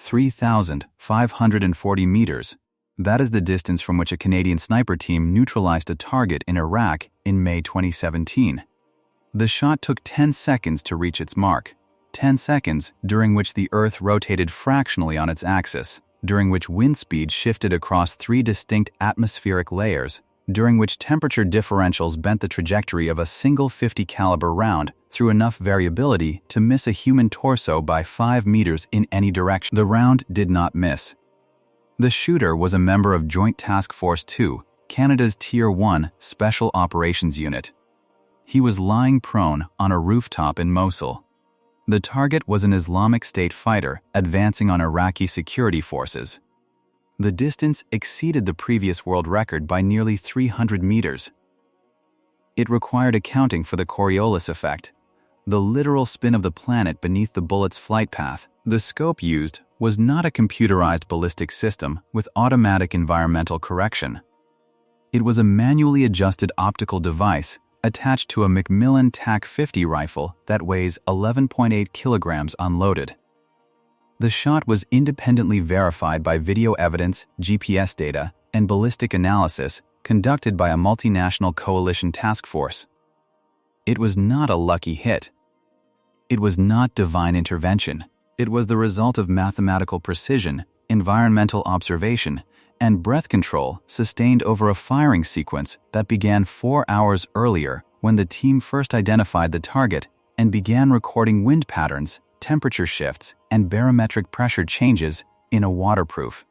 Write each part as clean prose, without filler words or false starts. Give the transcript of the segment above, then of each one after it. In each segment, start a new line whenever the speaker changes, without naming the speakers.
3,540 meters. That is the distance from which a Canadian sniper team neutralized a target in Iraq in May 2017. The shot took 10 seconds to reach its mark. 10 seconds during which the Earth rotated fractionally on its axis, during which wind speed shifted across 3 distinct atmospheric layers, during which temperature differentials bent the trajectory of a single .50 caliber round through enough variability to miss a human torso by 5 meters in any direction. The round did not miss. The shooter was a member of Joint Task Force 2, Canada's Tier 1 Special Operations Unit. He was lying prone on a rooftop in Mosul. The target was an Islamic State fighter advancing on Iraqi security forces. The distance exceeded the previous world record by nearly 300 meters. It required accounting for the Coriolis effect, the literal spin of the planet beneath the bullet's flight path. The scope used was not a computerized ballistic system with automatic environmental correction. It was a manually adjusted optical device attached to a Macmillan TAC-50 rifle that weighs 11.8 kilograms unloaded. The shot was independently verified by video evidence, GPS data, and ballistic analysis conducted by a multinational coalition task force. It was not a lucky hit. It was not divine intervention. It was the result of mathematical precision, environmental observation, and breath control sustained over a firing sequence that began 4 hours earlier when the team first identified the target and began recording wind patterns, temperature shifts, and barometric pressure changes in a waterproof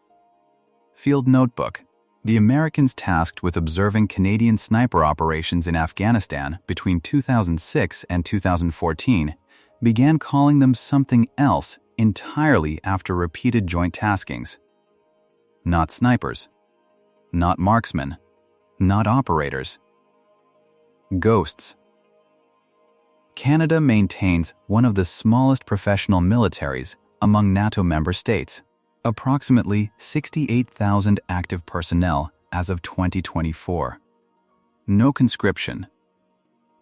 field notebook. The Americans tasked with observing Canadian sniper operations in Afghanistan between 2006 and 2014 began calling them something else entirely after repeated joint taskings. Not snipers, not marksmen, not operators. Ghosts. Canada maintains one of the smallest professional militaries among NATO member states, approximately 68,000 active personnel as of 2024. No conscription,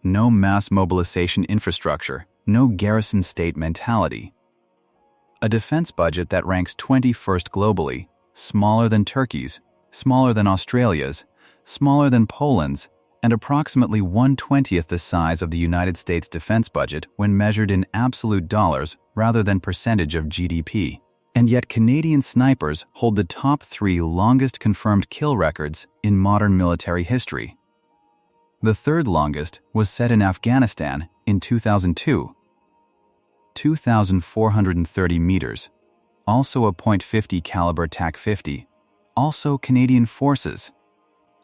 no mass mobilization infrastructure, no garrison state mentality. A defense budget that ranks 21st globally, smaller than Turkey's, smaller than Australia's, smaller than Poland's, and approximately 1/20th the size of the United States defense budget when measured in absolute dollars rather than percentage of GDP. And yet Canadian snipers hold the top 3 longest confirmed kill records in modern military history. The third longest was set in Afghanistan in 2002. 2,430 meters. Also a .50 caliber TAC-50. Also Canadian forces.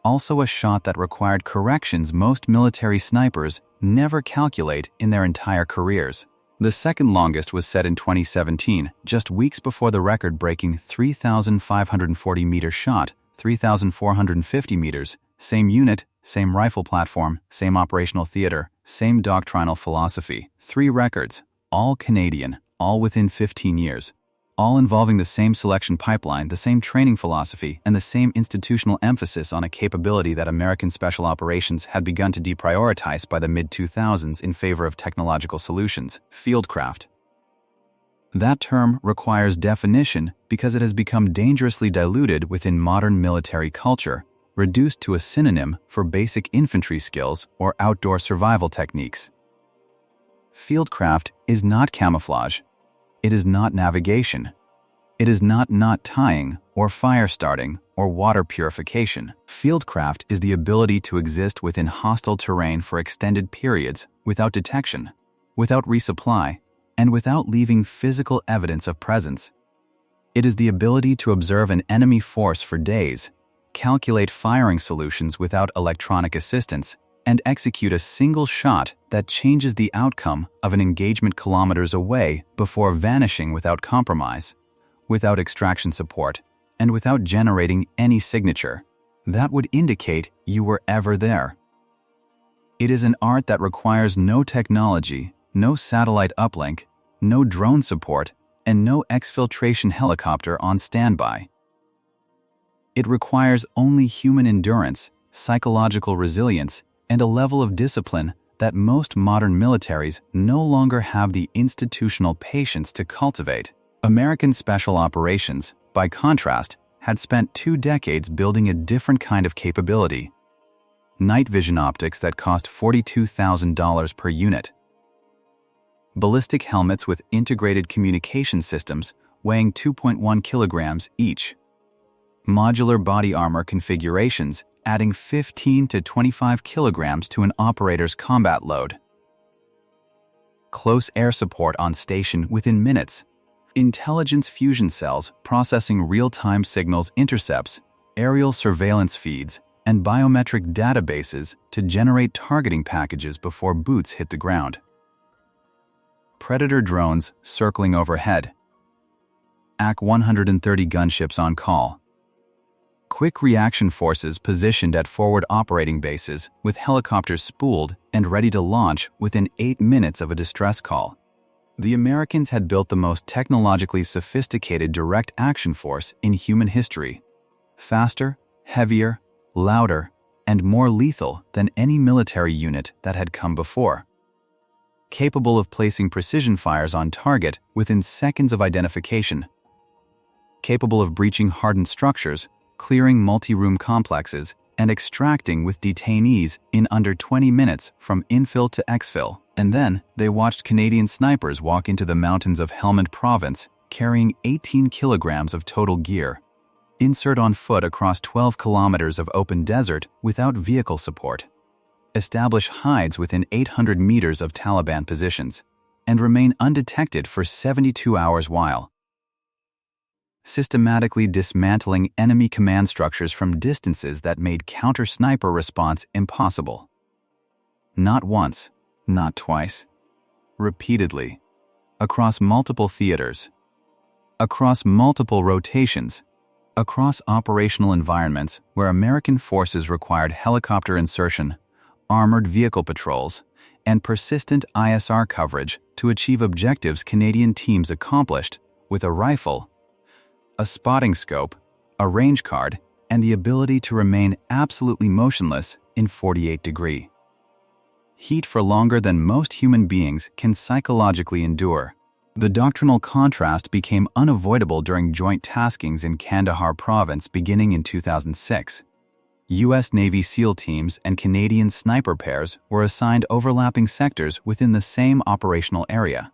Also a shot that required corrections most military snipers never calculate in their entire careers. The second longest was set in 2017, just weeks before the record-breaking 3,540-meter shot, 3,450 meters, same unit, same rifle platform, same operational theater, same doctrinal philosophy. 3 records, all Canadian, all within 15 years. All involving the same selection pipeline, the same training philosophy, and the same institutional emphasis on a capability that American special operations had begun to deprioritize by the mid-2000s in favor of technological solutions, fieldcraft. That term requires definition because it has become dangerously diluted within modern military culture, reduced to a synonym for basic infantry skills or outdoor survival techniques. Fieldcraft is not camouflage. It is not navigation. It is not knot tying or fire starting or water purification. Fieldcraft is the ability to exist within hostile terrain for extended periods without detection, without resupply, and without leaving physical evidence of presence. It is the ability to observe an enemy force for days, calculate firing solutions without electronic assistance, and execute a single shot that changes the outcome of an engagement kilometers away before vanishing without compromise, without extraction support, and without generating any signature that would indicate you were ever there. It is an art that requires no technology, no satellite uplink, no drone support, and no exfiltration helicopter on standby. It requires only human endurance, psychological resilience, and a level of discipline that most modern militaries no longer have the institutional patience to cultivate. American Special Operations, by contrast, had spent 2 decades building a different kind of capability. Night vision optics that cost $42,000 per unit. Ballistic helmets with integrated communication systems weighing 2.1 kilograms each. Modular body armor configurations adding 15 to 25 kilograms to an operator's combat load. Close air support on station within minutes. Intelligence fusion cells processing real-time signals intercepts, aerial surveillance feeds, and biometric databases to generate targeting packages before boots hit the ground. Predator drones circling overhead. AC-130 gunships on call. Quick reaction forces positioned at forward operating bases with helicopters spooled and ready to launch within 8 minutes of a distress call. The Americans had built the most technologically sophisticated direct action force in human history. Faster, heavier, louder, and more lethal than any military unit that had come before. Capable of placing precision fires on target within seconds of identification. Capable of breaching hardened structures, clearing multi-room complexes, and extracting with detainees in under 20 minutes from infill to exfil. And then they watched Canadian snipers walk into the mountains of Helmand province, carrying 18 kilograms of total gear. Insert on foot across 12 kilometers of open desert without vehicle support. Establish hides within 800 meters of Taliban positions, and remain undetected for 72 hours while systematically dismantling enemy command structures from distances that made counter-sniper response impossible. Not once, not twice, repeatedly, across multiple theaters, across multiple rotations, across operational environments where American forces required helicopter insertion, armored vehicle patrols, and persistent ISR coverage to achieve objectives Canadian teams accomplished with a rifle, a spotting scope, a range card, and the ability to remain absolutely motionless in 48-degree heat for longer than most human beings can psychologically endure. The doctrinal contrast became unavoidable during joint taskings in Kandahar province beginning in 2006. U.S. Navy SEAL teams and Canadian sniper pairs were assigned overlapping sectors within the same operational area.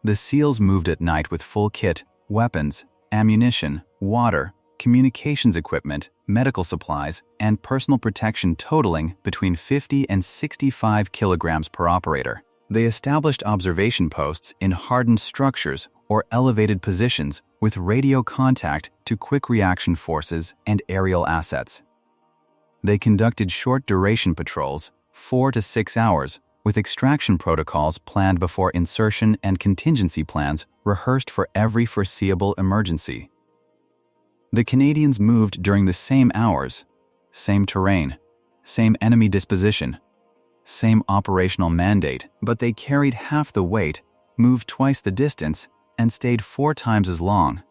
The SEALs moved at night with full kit, weapons, ammunition, water, communications equipment, medical supplies, and personal protection totaling between 50 and 65 kilograms per operator. They established observation posts in hardened structures or elevated positions with radio contact to quick reaction forces and aerial assets. They conducted short-duration patrols, 4 to 6 hours, with extraction protocols planned before insertion and contingency plans rehearsed for every foreseeable emergency. The Canadians moved during the same hours, same terrain, same enemy disposition, same operational mandate, but they carried half the weight, moved twice the distance, and stayed 4 times as long.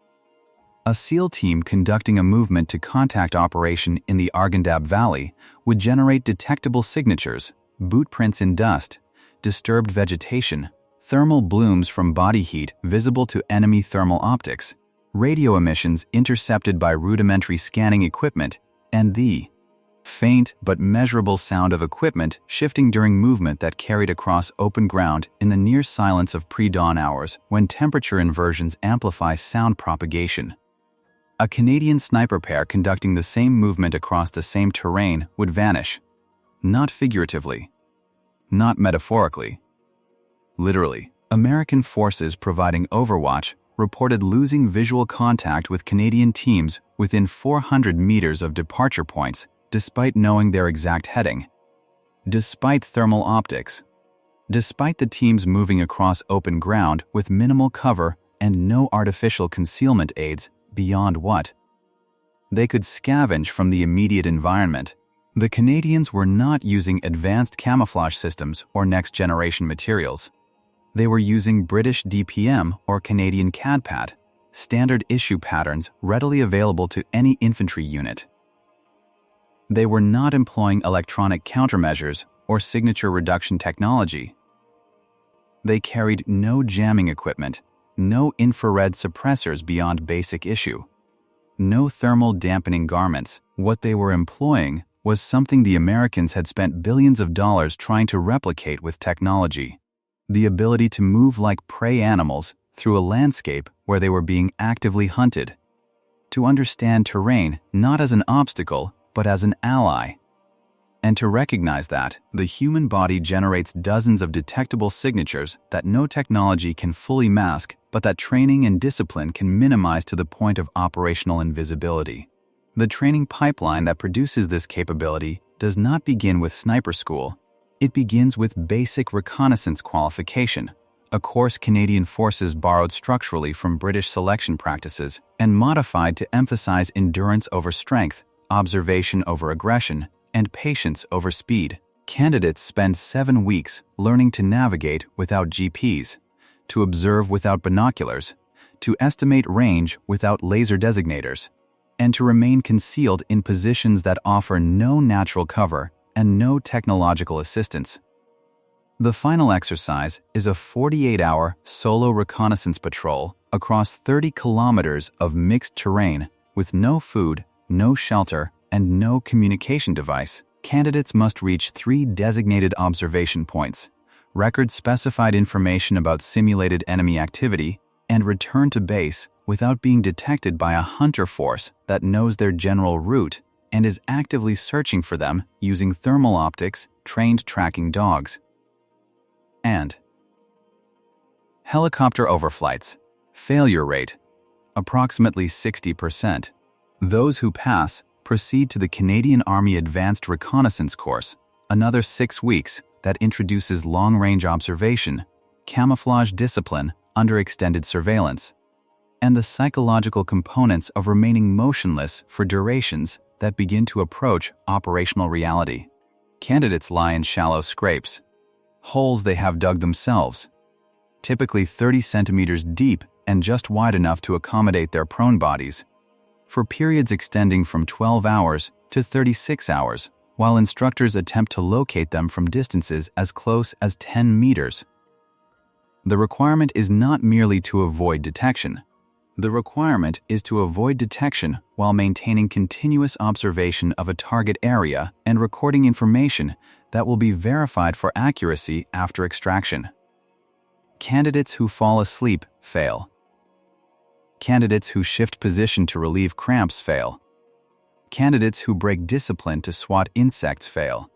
A SEAL team conducting a movement to contact operation in the Arghandab Valley would generate detectable signatures, boot prints in dust, disturbed vegetation, thermal blooms from body heat visible to enemy thermal optics, radio emissions intercepted by rudimentary scanning equipment, and the faint but measurable sound of equipment shifting during movement that carried across open ground in the near silence of pre-dawn hours when temperature inversions amplify sound propagation. A Canadian sniper pair conducting the same movement across the same terrain would vanish, not figuratively, not metaphorically, literally. American forces providing overwatch reported losing visual contact with Canadian teams within 400 meters of departure points despite knowing their exact heading. Despite thermal optics. Despite the teams moving across open ground with minimal cover and no artificial concealment aids beyond what they could scavenge from the immediate environment. The Canadians were not using advanced camouflage systems or next-generation materials. They were using British DPM or Canadian CADPAT, standard issue patterns readily available to any infantry unit. They were not employing electronic countermeasures or signature reduction technology. They carried no jamming equipment, no infrared suppressors beyond basic issue. No thermal dampening garments. What they were employing was something the Americans had spent billions of dollars trying to replicate with technology: the ability to move like prey animals through a landscape where they were being actively hunted. To understand terrain not as an obstacle, but as an ally. And to recognize that the human body generates dozens of detectable signatures that no technology can fully mask, but that training and discipline can minimize to the point of operational invisibility. The training pipeline that produces this capability does not begin with sniper school. It begins with basic reconnaissance qualification, a course Canadian forces borrowed structurally from British selection practices and modified to emphasize endurance over strength, observation over aggression, and patience over speed. Candidates spend 7 weeks learning to navigate without GPS, to observe without binoculars, to estimate range without laser designators, and to remain concealed in positions that offer no natural cover and no technological assistance. The final exercise is a 48-hour solo reconnaissance patrol across 30 kilometers of mixed terrain with no food, no shelter, and no communication device. Candidates must reach 3 designated observation points, record specified information about simulated enemy activity, and return to base without being detected by a hunter force that knows their general route and is actively searching for them using thermal optics, trained tracking dogs. And helicopter overflights. Failure rate, approximately 60%. Those who pass proceed to the Canadian Army Advanced Reconnaissance Course, another 6 weeks that introduces long-range observation, camouflage discipline under extended surveillance, and the psychological components of remaining motionless for durations that begin to approach operational reality. Candidates lie in shallow scrapes, holes they have dug themselves, typically 30 centimeters deep and just wide enough to accommodate their prone bodies, for periods extending from 12 hours to 36 hours, while instructors attempt to locate them from distances as close as 10 meters. The requirement is not merely to avoid detection. The requirement is to avoid detection while maintaining continuous observation of a target area and recording information that will be verified for accuracy after extraction. Candidates who fall asleep fail. Candidates who shift position to relieve cramps fail. Candidates who break discipline to swat insects fail.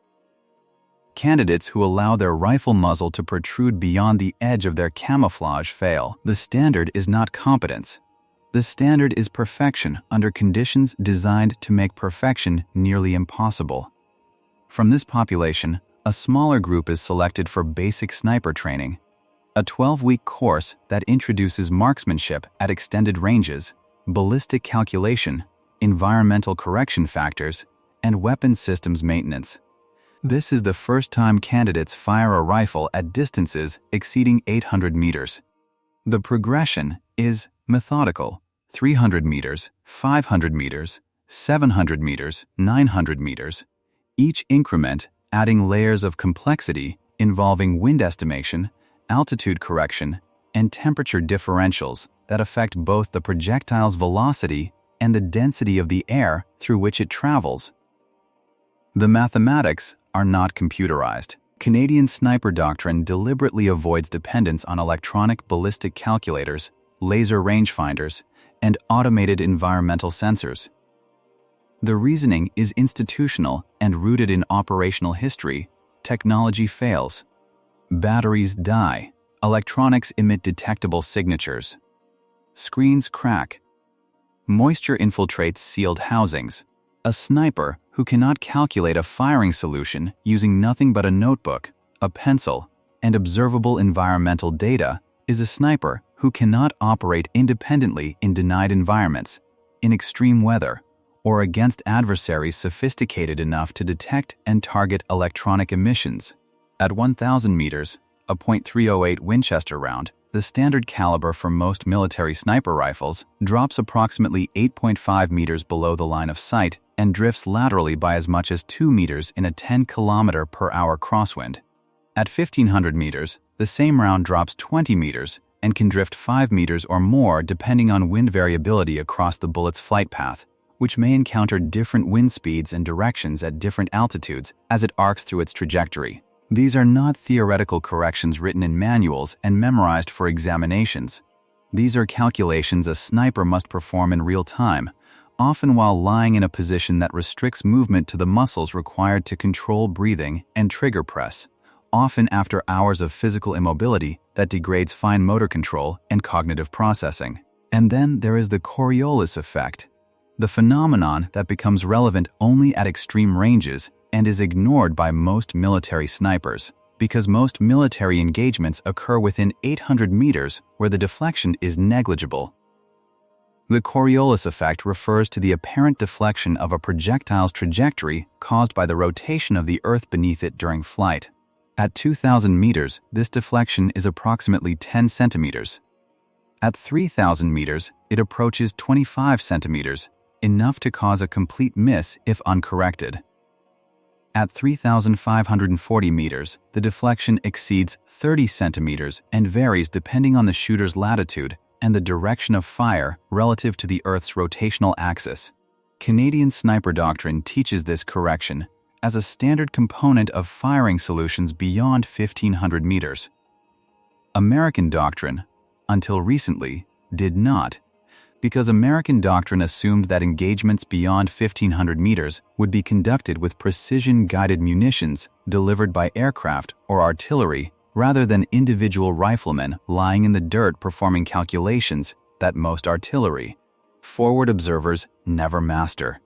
Candidates who allow their rifle muzzle to protrude beyond the edge of their camouflage fail. The standard is not competence. The standard is perfection under conditions designed to make perfection nearly impossible. From this population, a smaller group is selected for basic sniper training, a 12-week course that introduces marksmanship at extended ranges, ballistic calculation, environmental correction factors, and weapon systems maintenance. This is the first time candidates fire a rifle at distances exceeding 800 meters. The progression is methodical: 300 meters, 500 meters, 700 meters, 900 meters. Each increment adding layers of complexity involving wind estimation, altitude correction, and temperature differentials that affect both the projectile's velocity and the density of the air through which it travels. The mathematics are not computerized. Canadian sniper doctrine deliberately avoids dependence on electronic ballistic calculators, laser rangefinders, and automated environmental sensors. The reasoning is institutional and rooted in operational history. Technology fails. Batteries die. Electronics emit detectable signatures. Screens crack. Moisture infiltrates sealed housings. A sniper who cannot calculate a firing solution using nothing but a notebook, a pencil, and observable environmental data is a sniper who cannot operate independently in denied environments, in extreme weather, or against adversaries sophisticated enough to detect and target electronic emissions. At 1,000 meters, a .308 Winchester round, the standard caliber for most military sniper rifles, drops approximately 8.5 meters below the line of sight and drifts laterally by as much as 2 meters in a 10 km/h crosswind. At 1,500 meters, the same round drops 20 meters and can drift 5 meters or more depending on wind variability across the bullet's flight path, which may encounter different wind speeds and directions at different altitudes as it arcs through its trajectory. These are not theoretical corrections written in manuals and memorized for examinations. These are calculations a sniper must perform in real time, often while lying in a position that restricts movement to the muscles required to control breathing and trigger press, often after hours of physical immobility that degrades fine motor control and cognitive processing. And then there is the Coriolis effect, the phenomenon that becomes relevant only at extreme ranges and is ignored by most military snipers, because most military engagements occur within 800 meters where the deflection is negligible. The Coriolis effect refers to the apparent deflection of a projectile's trajectory caused by the rotation of the Earth beneath it during flight. At 2,000 meters, this deflection is approximately 10 centimeters. At 3,000 meters, it approaches 25 centimeters, enough to cause a complete miss if uncorrected. At 3,540 meters, the deflection exceeds 30 centimeters and varies depending on the shooter's latitude and the direction of fire relative to the Earth's rotational axis. Canadian sniper doctrine teaches this correction as a standard component of firing solutions beyond 1,500 meters. American doctrine, until recently, did not, because American doctrine assumed that engagements beyond 1,500 meters would be conducted with precision-guided munitions delivered by aircraft or artillery rather than individual riflemen lying in the dirt performing calculations that most artillery forward observers never master.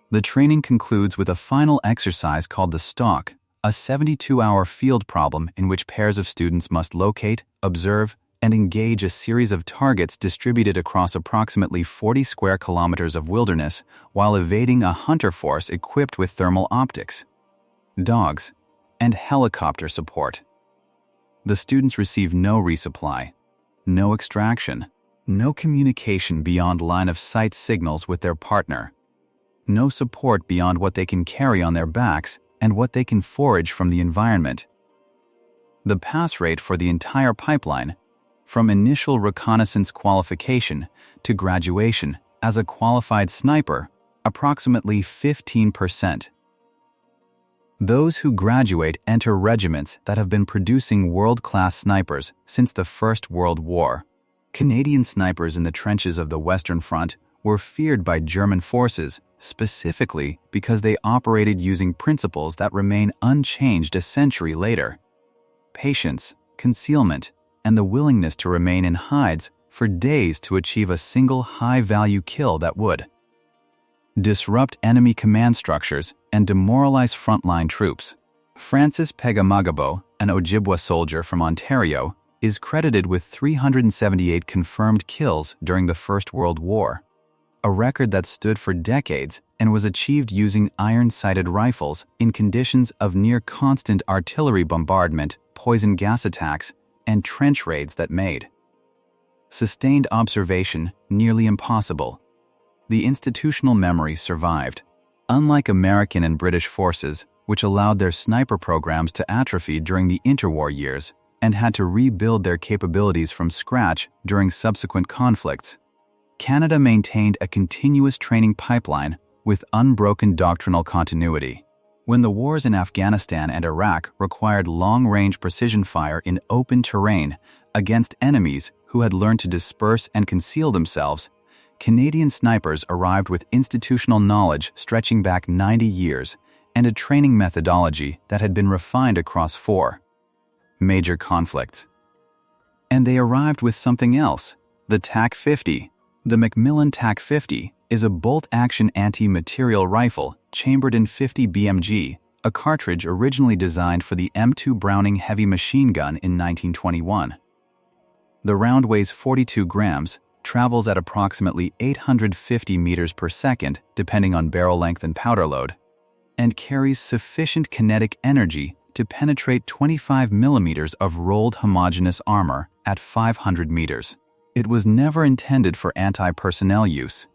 The training concludes with a final exercise called the Stalk, a 72-hour field problem in which pairs of students must locate, observe, and engage a series of targets distributed across approximately 40 square kilometers of wilderness while evading a hunter force equipped with thermal optics, dogs, and helicopter support. The students receive no resupply, no extraction, no communication beyond line-of-sight signals with their partner, no support beyond what they can carry on their backs and what they can forage from the environment. The pass rate for the entire pipeline, from initial reconnaissance qualification to graduation as a qualified sniper, approximately 15%. Those who graduate enter regiments that have been producing world-class snipers since the First World War. Canadian snipers in the trenches of the Western Front were feared by German forces specifically because they operated using principles that remain unchanged a century later. Patience, concealment, and the willingness to remain in hides for days to achieve a single high-value kill that would disrupt enemy command structures and demoralize frontline troops. Francis Pegamagabo, an Ojibwa soldier from Ontario, is credited with 378 confirmed kills during the First World War, a record that stood for decades and was achieved using iron-sighted rifles in conditions of near-constant artillery bombardment, poison gas attacks, and trench raids that made sustained observation nearly impossible. The institutional memory survived. Unlike American and British forces, which allowed their sniper programs to atrophy during the interwar years and had to rebuild their capabilities from scratch during subsequent conflicts, Canada maintained a continuous training pipeline with unbroken doctrinal continuity. When the wars in Afghanistan and Iraq required long-range precision fire in open terrain against enemies who had learned to disperse and conceal themselves, Canadian snipers arrived with institutional knowledge stretching back 90 years and a training methodology that had been refined across 4 major conflicts. And they arrived with something else, the TAC-50. The Macmillan TAC-50 is a bolt-action anti-material rifle chambered in 50 BMG, a cartridge originally designed for the M2 Browning heavy machine gun in 1921. The round weighs 42 grams, travels at approximately 850 meters per second depending on barrel length and powder load, and carries sufficient kinetic energy to penetrate 25 millimeters of rolled homogeneous armor at 500 meters. It was never intended for anti-personnel use.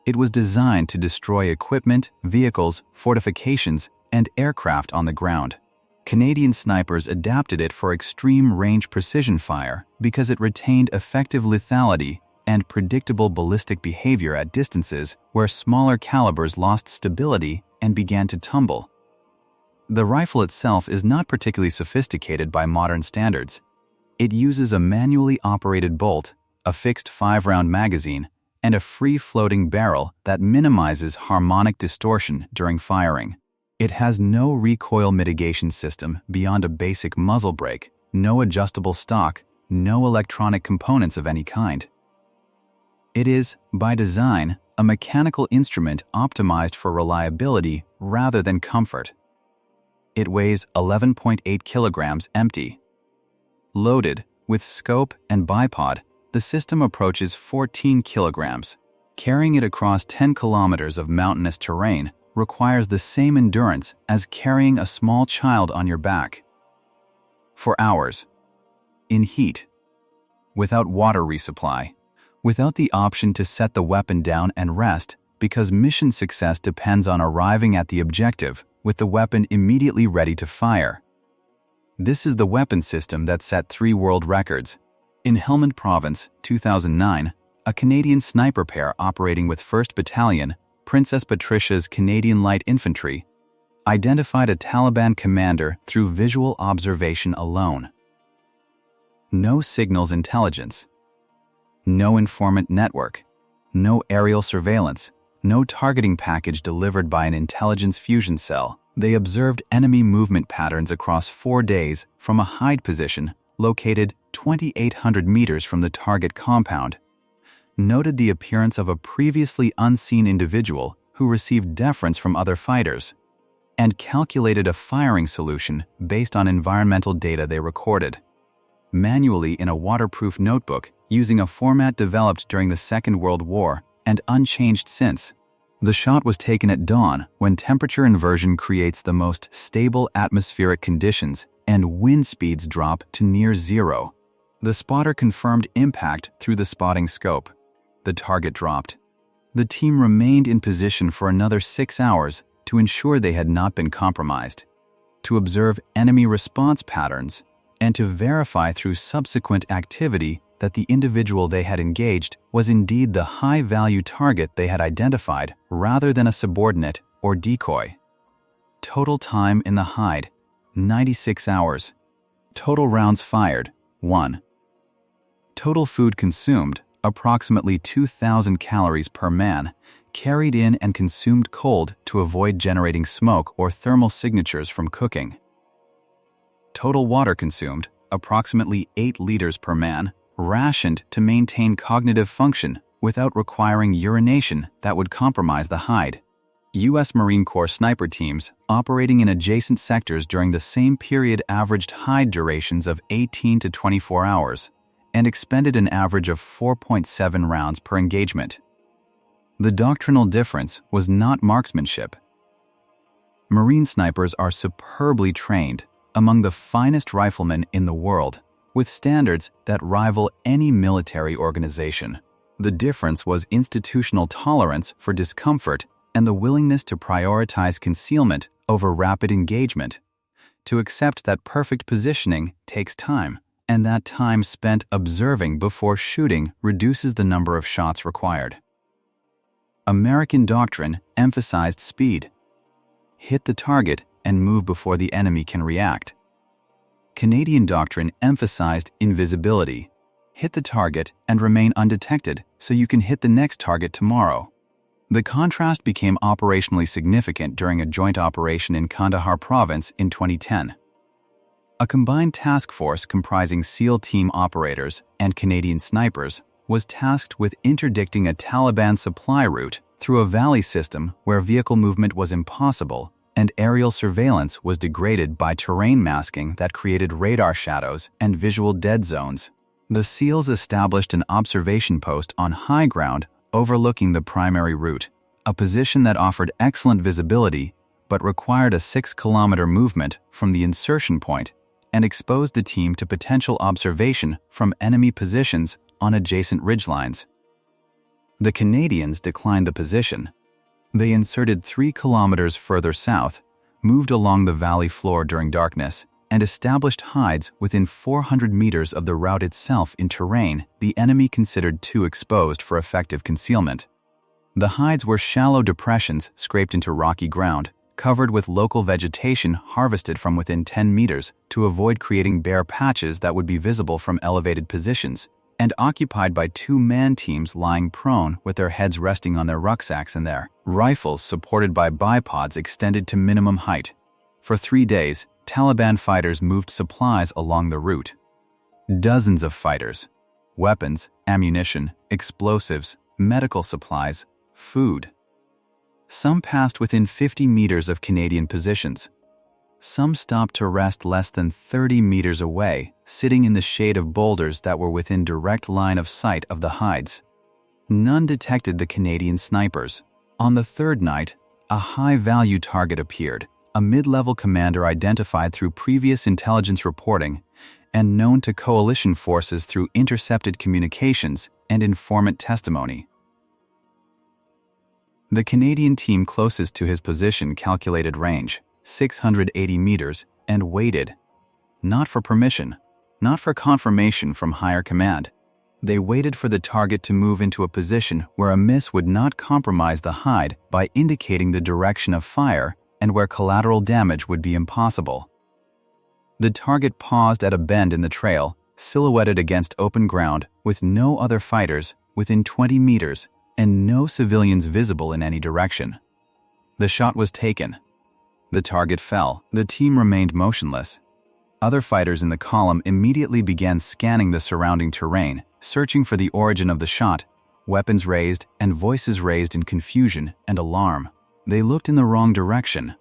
It was designed to destroy equipment, vehicles, fortifications, and aircraft on the ground. Canadian snipers adapted it for extreme range precision fire because it retained effective lethality and predictable ballistic behavior at distances where smaller calibers lost stability and began to tumble. The rifle itself is not particularly sophisticated by modern standards. It uses a manually operated bolt, a fixed 5-round magazine, and a free-floating barrel that minimizes harmonic distortion during firing. It has no recoil mitigation system beyond a basic muzzle brake, no adjustable stock, no electronic components of any kind. It is, by design, a mechanical instrument optimized for reliability rather than comfort. It weighs 11.8 kilograms empty. Loaded, with scope and bipod, the system approaches 14 kilograms. Carrying it across 10 kilometers of mountainous terrain requires the same endurance as carrying a small child on your back. For hours. In heat. Without water resupply. Without the option to set the weapon down and rest, because mission success depends on arriving at the objective with the weapon immediately ready to fire. This is the weapon system that set 3 world records. In Helmand Province, 2009, a Canadian sniper pair operating with 1st Battalion, Princess Patricia's Canadian Light Infantry, identified a Taliban commander through visual observation alone. No signals intelligence. No informant network. No aerial surveillance. No targeting package delivered by an intelligence fusion cell. They observed enemy movement patterns across 4 days from a hide position located 2,800 meters from the target compound, noted the appearance of a previously unseen individual who received deference from other fighters, and calculated a firing solution based on environmental data they recorded. Manually in a waterproof notebook using a format developed during the Second World War and unchanged since. The shot was taken at dawn when temperature inversion creates the most stable atmospheric conditions and wind speeds drop to near zero. The spotter confirmed impact through the spotting scope. The target dropped. The team remained in position for another 6 hours to ensure they had not been compromised, to observe enemy response patterns, and to verify through subsequent activity that the individual they had engaged was indeed the high-value target they had identified rather than a subordinate or decoy. Total time in the hide, 96 hours. Total rounds fired, 1. Total food consumed, approximately 2,000 calories per man, carried in and consumed cold to avoid generating smoke or thermal signatures from cooking. Total water consumed, approximately 8 liters per man, rationed to maintain cognitive function without requiring urination that would compromise the hide. U.S. Marine Corps sniper teams operating in adjacent sectors during the same period averaged hide durations of 18 to 24 hours and expended an average of 4.7 rounds per engagement. The doctrinal difference was not marksmanship. Marine snipers are superbly trained, among the finest riflemen in the world, with standards that rival any military organization. The difference was institutional tolerance for discomfort and the willingness to prioritize concealment over rapid engagement, to accept that perfect positioning takes time, and that time spent observing before shooting reduces the number of shots required. American doctrine emphasized speed. Hit the target and move before the enemy can react. Canadian doctrine emphasized invisibility. Hit the target and remain undetected so you can hit the next target tomorrow. The contrast became operationally significant during a joint operation in Kandahar province in 2010. A combined task force comprising SEAL team operators and Canadian snipers was tasked with interdicting a Taliban supply route through a valley system where vehicle movement was impossible and aerial surveillance was degraded by terrain masking that created radar shadows and visual dead zones. The SEALs established an observation post on high ground overlooking the primary route, a position that offered excellent visibility but required a 6-kilometer movement from the insertion point and exposed the team to potential observation from enemy positions on adjacent ridgelines. The Canadians declined the position. They inserted 3 kilometers further south, moved along the valley floor during darkness, and established hides within 400 meters of the route itself in terrain the enemy considered too exposed for effective concealment. The hides were shallow depressions scraped into rocky ground, covered with local vegetation harvested from within 10 meters to avoid creating bare patches that would be visible from elevated positions, and occupied by two-man teams lying prone with their heads resting on their rucksacks and their rifles supported by bipods extended to minimum height. For 3 days, Taliban fighters moved supplies along the route. Dozens of fighters, weapons, ammunition, explosives, medical supplies, food. Some passed within 50 meters of Canadian positions. Some stopped to rest less than 30 meters away, sitting in the shade of boulders that were within direct line of sight of the hides. None detected the Canadian snipers. On the third night, a high-value target appeared, a mid-level commander identified through previous intelligence reporting and known to coalition forces through intercepted communications and informant testimony. The Canadian team closest to his position calculated range, 680 meters, and waited. Not for permission, not for confirmation from higher command. They waited for the target to move into a position where a miss would not compromise the hide by indicating the direction of fire and where collateral damage would be impossible. The target paused at a bend in the trail, silhouetted against open ground with no other fighters within 20 meters and no civilians visible in any direction. The shot was taken. The target fell. The team remained motionless. Other fighters in the column immediately began scanning the surrounding terrain, searching for the origin of the shot, weapons raised and voices raised in confusion and alarm. They looked in the wrong direction.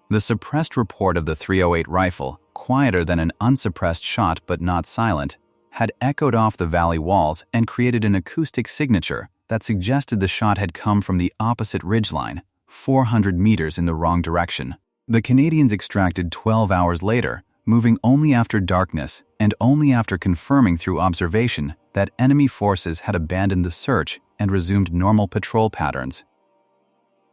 The suppressed report of the .308 rifle, quieter than an unsuppressed shot but not silent, had echoed off the valley walls and created an acoustic signature that suggested the shot had come from the opposite ridgeline, 400 meters in the wrong direction. The Canadians extracted 12 hours later, moving only after darkness and only after confirming through observation that enemy forces had abandoned the search and resumed normal patrol patterns.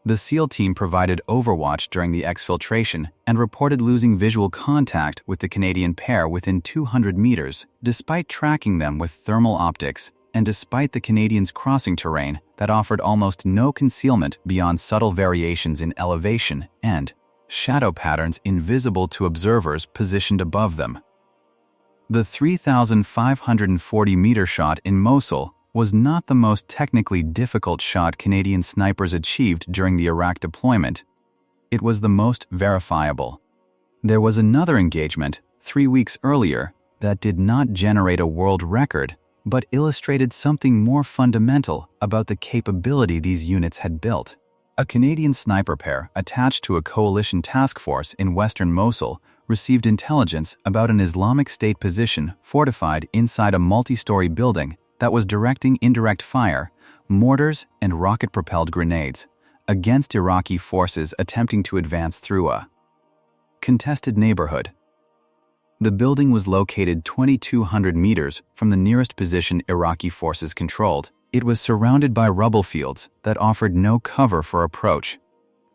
The SEAL team provided overwatch during the exfiltration and reported losing visual contact with the Canadian pair within 200 meters, despite tracking them with thermal optics and despite the Canadians' crossing terrain that offered almost no concealment beyond subtle variations in elevation and shadow patterns invisible to observers positioned above them. The 3,540-meter shot in Mosul was not the most technically difficult shot Canadian snipers achieved during the Iraq deployment. It was the most verifiable. There was another engagement 3 weeks earlier that did not generate a world record, but illustrated something more fundamental about the capability these units had built. A Canadian sniper pair attached to a coalition task force in western Mosul received intelligence about an Islamic State position fortified inside a multi-story building that was directing indirect fire, mortars, and rocket-propelled grenades against Iraqi forces attempting to advance through a contested neighborhood. The building was located 2,200 meters from the nearest position Iraqi forces controlled. It was surrounded by rubble fields that offered no cover for approach.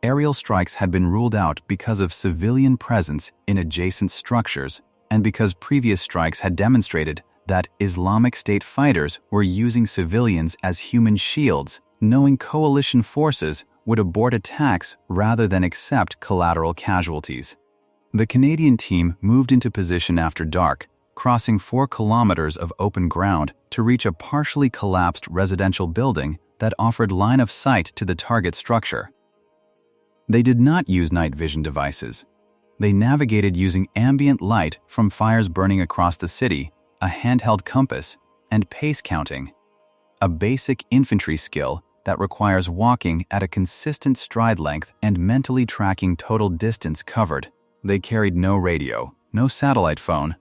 Aerial strikes had been ruled out because of civilian presence in adjacent structures and because previous strikes had demonstrated that Islamic State fighters were using civilians as human shields, knowing coalition forces would abort attacks rather than accept collateral casualties. The Canadian team moved into position after dark, crossing 4 kilometers of open ground to reach a partially collapsed residential building that offered line of sight to the target structure. They did not use night vision devices. They navigated using ambient light from fires burning across the city, a handheld compass, and pace counting, a basic infantry skill that requires walking at a consistent stride length and mentally tracking total distance covered. They carried no radio, no satellite phone,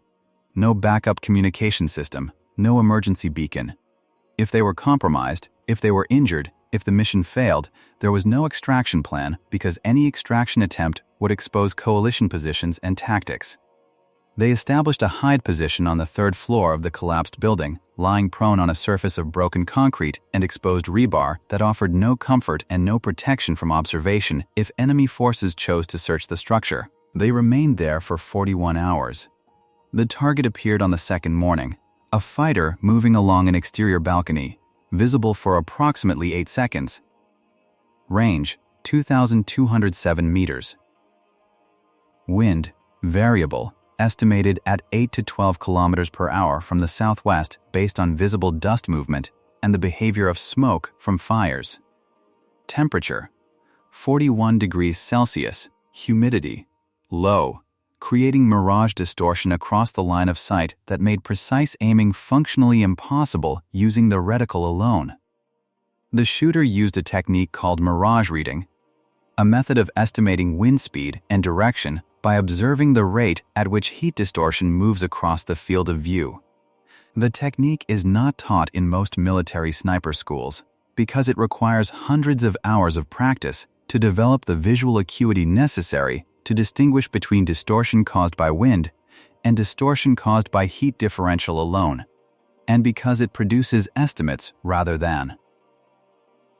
no backup communication system, no emergency beacon. If they were compromised, if they were injured, if the mission failed, there was no extraction plan because any extraction attempt would expose coalition positions and tactics. They established a hide position on the third floor of the collapsed building, lying prone on a surface of broken concrete and exposed rebar that offered no comfort and no protection from observation if enemy forces chose to search the structure. They remained there for 41 hours. The target appeared on the second morning, a fighter moving along an exterior balcony, visible for approximately 8 seconds. Range, 2,207 meters. Wind, variable, estimated at 8 to 12 kilometers per hour from the southwest based on visible dust movement and the behavior of smoke from fires. Temperature, 41 degrees Celsius, humidity, low, creating mirage distortion across the line of sight that made precise aiming functionally impossible using the reticle alone. The shooter used a technique called mirage reading, a method of estimating wind speed and direction by observing the rate at which heat distortion moves across the field of view. The technique is not taught in most military sniper schools because it requires hundreds of hours of practice to develop the visual acuity necessary to distinguish between distortion caused by wind and distortion caused by heat differential alone, and because it produces estimates rather than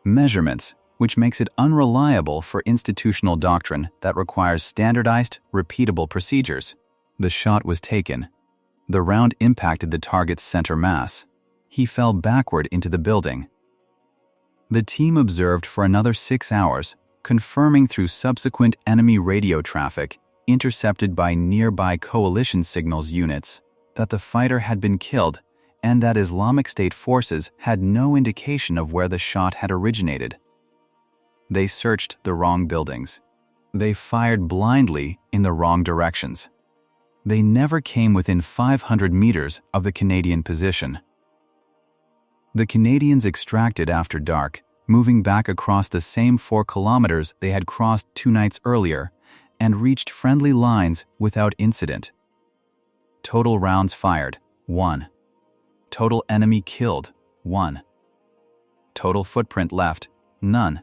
measurements, which makes it unreliable for institutional doctrine that requires standardized, repeatable procedures. The shot was taken. The round impacted the target's center mass. He fell backward into the building. The team observed for another 6 hours, confirming through subsequent enemy radio traffic intercepted by nearby coalition signals units that the fighter had been killed and that Islamic State forces had no indication of where the shot had originated. They searched the wrong buildings. They fired blindly in the wrong directions. They never came within 500 meters of the Canadian position. The Canadians extracted after dark, moving back across the same 4 kilometers they had crossed 2 nights earlier, and reached friendly lines without incident. Total rounds fired, 1. Total enemy killed, 1. Total footprint left, none.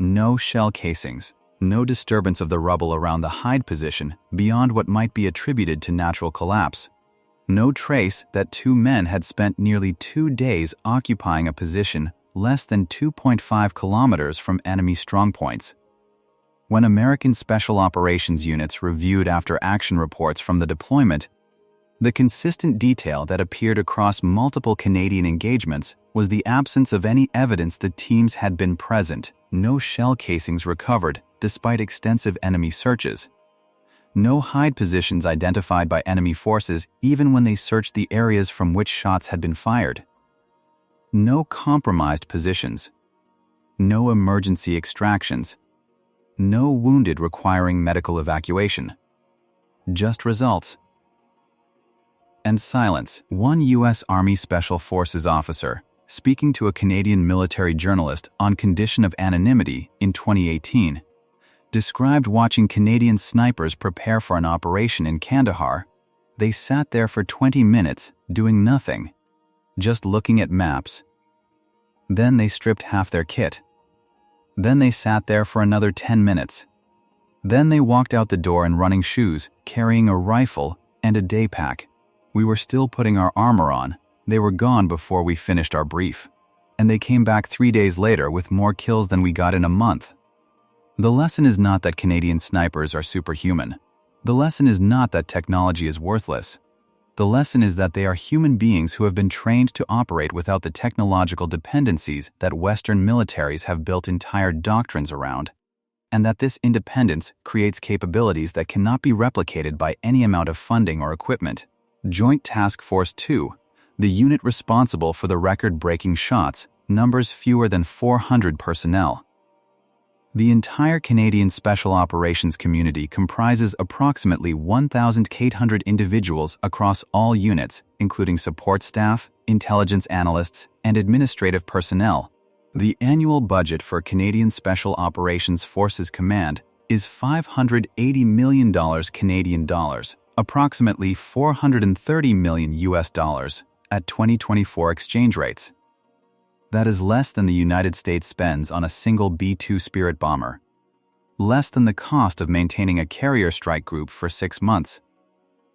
No shell casings, no disturbance of the rubble around the hide position beyond what might be attributed to natural collapse. No trace that 2 men had spent nearly 2 days occupying a position less than 2.5 kilometers from enemy strongpoints. When American Special Operations units reviewed after-action reports from the deployment, the consistent detail that appeared across multiple Canadian engagements was the absence of any evidence the teams had been present. No shell casings recovered despite extensive enemy searches. No hide positions identified by enemy forces even when they searched the areas from which shots had been fired. No compromised positions. No emergency extractions. No wounded requiring medical evacuation. Just results. And silence. One U.S. Army Special Forces officer, speaking to a Canadian military journalist on condition of anonymity in 2018, described watching Canadian snipers prepare for an operation in Kandahar. They sat there for 20 minutes, doing nothing, just looking at maps. Then they stripped half their kit. Then they sat there for another 10 minutes. Then they walked out the door in running shoes, carrying a rifle and a day pack. We were still putting our armor on. They were gone before we finished our brief. And they came back 3 days later with more kills than we got in a month. The lesson is not that Canadian snipers are superhuman. The lesson is not that technology is worthless. The lesson is that they are human beings who have been trained to operate without the technological dependencies that Western militaries have built entire doctrines around, and that this independence creates capabilities that cannot be replicated by any amount of funding or equipment. Joint Task Force 2, the unit responsible for the record-breaking shots, numbers fewer than 400 personnel. The entire Canadian Special Operations community comprises approximately 1,800 individuals across all units, including support staff, intelligence analysts, and administrative personnel. The annual budget for Canadian Special Operations Forces Command is $580 million Canadian dollars, approximately $430 million US dollars at 2024 exchange rates. That is less than the United States spends on a single B-2 Spirit bomber, less than the cost of maintaining a carrier strike group for 6 months.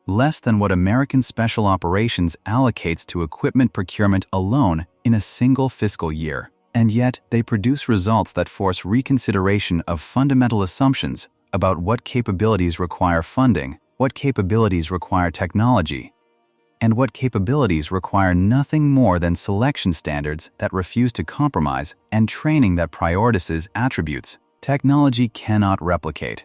less than what American Special Operations allocates to equipment procurement alone in a single fiscal year. And yet, they produce results that force reconsideration of fundamental assumptions about what capabilities require funding, what capabilities require technology, and what capabilities require nothing more than selection standards that refuse to compromise and training that prioritizes attributes technology cannot replicate.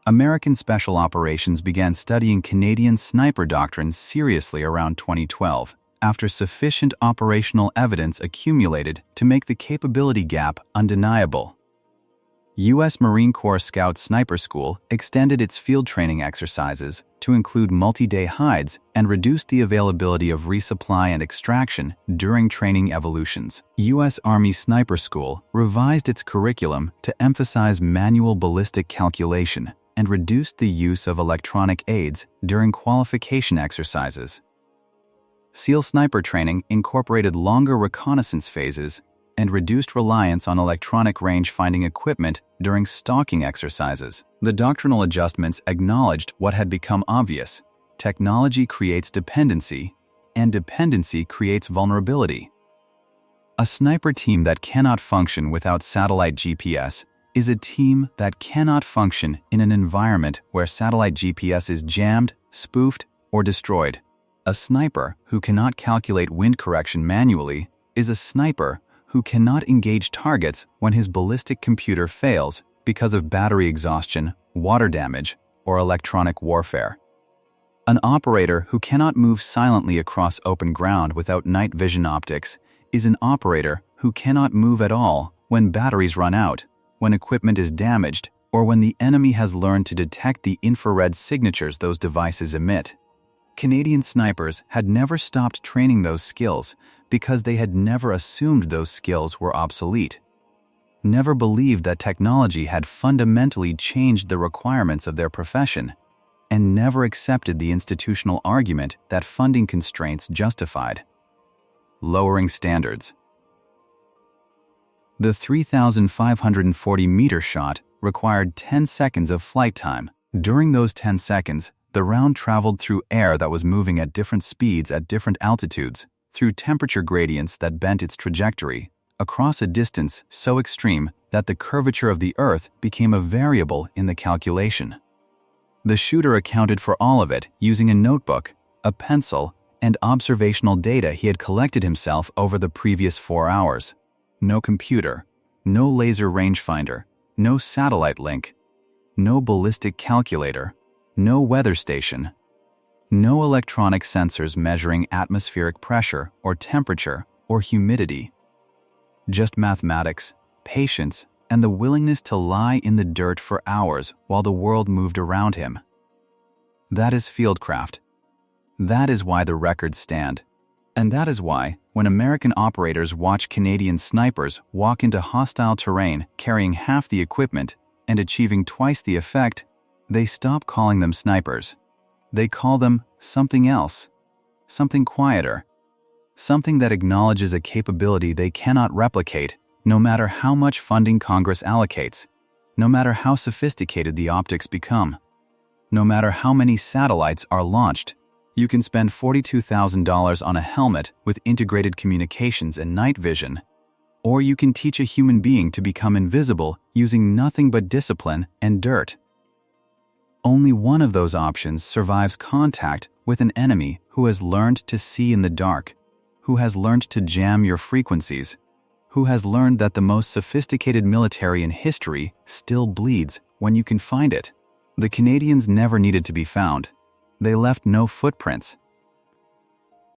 American Special Operations began studying Canadian sniper doctrine seriously around 2012, after sufficient operational evidence accumulated to make the capability gap undeniable. U.S. Marine Corps Scout Sniper School extended its field training exercises to include multi-day hides and reduced the availability of resupply and extraction during training evolutions. U.S. Army Sniper School revised its curriculum to emphasize manual ballistic calculation and reduced the use of electronic aids during qualification exercises. SEAL sniper training incorporated longer reconnaissance phases and reduced reliance on electronic range-finding equipment during stalking exercises. The doctrinal adjustments acknowledged what had become obvious: technology creates dependency, and dependency creates vulnerability. A sniper team that cannot function without satellite GPS is a team that cannot function in an environment where satellite GPS is jammed, spoofed, or destroyed. A sniper who cannot calculate wind correction manually is a sniper who cannot engage targets when his ballistic computer fails because of battery exhaustion, water damage, or electronic warfare. An operator who cannot move silently across open ground without night vision optics is an operator who cannot move at all when batteries run out, when equipment is damaged, or when the enemy has learned to detect the infrared signatures those devices emit. Canadian snipers had never stopped training those skills because they had never assumed those skills were obsolete, never believed that technology had fundamentally changed the requirements of their profession, and never accepted the institutional argument that funding constraints justified. Lowering standards. The 3,540-meter shot required 10 seconds of flight time. During those 10 seconds, the round traveled through air that was moving at different speeds at different altitudes, through temperature gradients that bent its trajectory, across a distance so extreme that the curvature of the Earth became a variable in the calculation. The shooter accounted for all of it using a notebook, a pencil, and observational data he had collected himself over the previous 4 hours. No computer, no laser rangefinder, no satellite link, no ballistic calculator, no weather station, no electronic sensors measuring atmospheric pressure or temperature or humidity. Just mathematics, patience, and the willingness to lie in the dirt for hours while the world moved around him. That is fieldcraft. That is why the records stand. And that is why, when American operators watch Canadian snipers walk into hostile terrain carrying half the equipment and achieving twice the effect, they stop calling them snipers. They call them something else, something quieter, something that acknowledges a capability they cannot replicate, no matter how much funding Congress allocates, no matter how sophisticated the optics become, no matter how many satellites are launched. You can spend $42,000 on a helmet with integrated communications and night vision, or you can teach a human being to become invisible using nothing but discipline and dirt. Only one of those options survives contact with an enemy who has learned to see in the dark, who has learned to jam your frequencies, who has learned that the most sophisticated military in history still bleeds when you can find it. The Canadians never needed to be found. They left no footprints.